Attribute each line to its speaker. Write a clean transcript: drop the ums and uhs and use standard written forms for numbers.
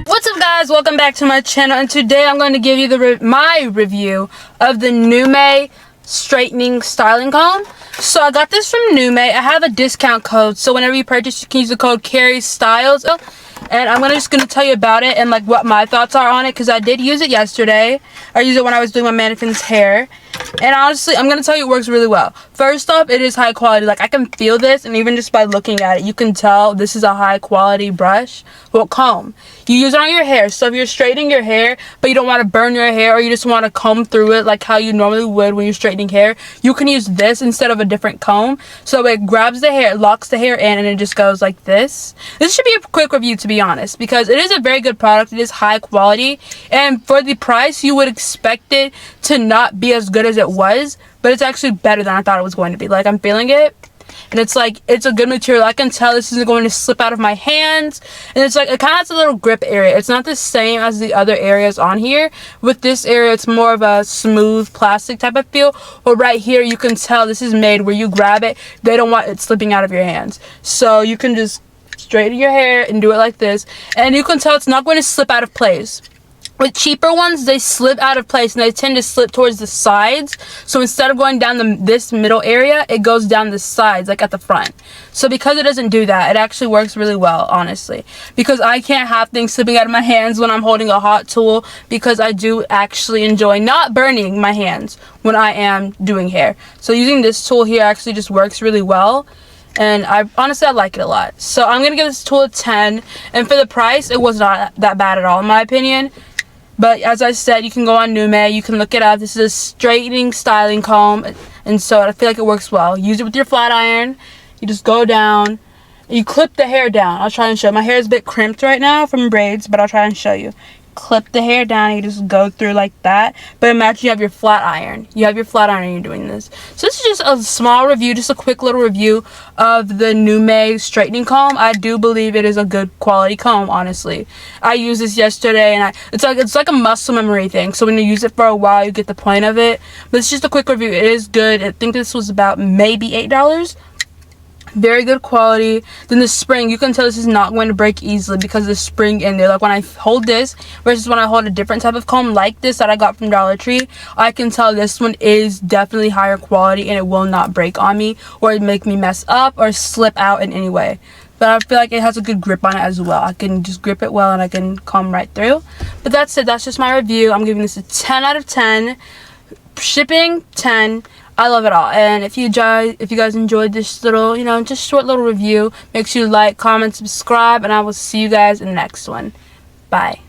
Speaker 1: What's up, guys? Welcome back to my channel, and today I'm going to give you my review of the NUME Straightening Styling Comb. So I got this from NUME. I have a discount code, so whenever you purchase, you can use the code Keri Styles. And I'm just gonna tell you about it and like what my thoughts are on it, because I did use it yesterday. I used it when I was doing my mannequin's hair, and honestly, I'm gonna tell you it works really well. First off, it is high quality. Like, I can feel this, and even just by looking at it, you can tell this is a high quality brush. Well, comb. You use it on your hair. So if you're straightening your hair, but you don't want to burn your hair, or you just want to comb through it like how you normally would when you're straightening hair, you can use this instead of a different comb. So it grabs the hair, locks the hair in, and it just goes like this. This should be a quick review, to be honest, because it is a very good product. It is high quality, and for the price, you would expect it to not be as good as it was, but it's actually better than I thought it was going to be. Like, I'm feeling it, and it's like, it's a good material. I can tell this isn't going to slip out of my hands, and it's like, it kind of has a little grip area. It's not the same as the other areas on here. With this area, it's more of a smooth plastic type of feel, but right here, you can tell this is made where you grab it, they don't want it slipping out of your hands. So you can just straighten your hair and do it like this, and you can tell it's not going to slip out of place. With cheaper ones, they slip out of place, and they tend to slip towards the sides. So instead of going down this middle area, it goes down the sides, like at the front. So because it doesn't do that, it actually works really well, honestly. Because I can't have things slipping out of my hands when I'm holding a hot tool, because I do actually enjoy not burning my hands when I am doing hair. So using this tool here actually just works really well. And I like it a lot. So I'm gonna give this tool a 10, and for the price, it was not that bad at all, in my opinion. But as I said, you can go on NUME, you can look it up. This is a straightening styling comb, and so I feel like it works well. Use it with your flat iron. You just go down, you clip the hair down. I'll try and show you. My hair is a bit crimped right now from braids, but I'll try and show you. Clip the hair down, and you just go through like that. But imagine you have your flat iron. You have your flat iron and you're doing this. So this is just a small review, just a quick little review of the NUME straightening comb. I do believe it is a good quality comb, honestly. I used this yesterday, and it's like a muscle memory thing. So when you use it for a while, you get the point of it. But it's just a quick review. It is good. I think this was about maybe $8. Very good quality. Then the spring, you can tell this is not going to break easily because the spring in there. Like, when I hold this versus when I hold a different type of comb like this that I got from Dollar Tree, I can tell this one is definitely higher quality, and it will not break on me or make me mess up or slip out in any way. But I feel like it has a good grip on it as well. I can just grip it well, and I can comb right through. But that's it. That's just my review. I'm giving this a 10 out of 10. Shipping, 10. I love it all. And if you guys enjoyed this little, just short little review, make sure you like, comment, subscribe, and I will see you guys in the next one. Bye.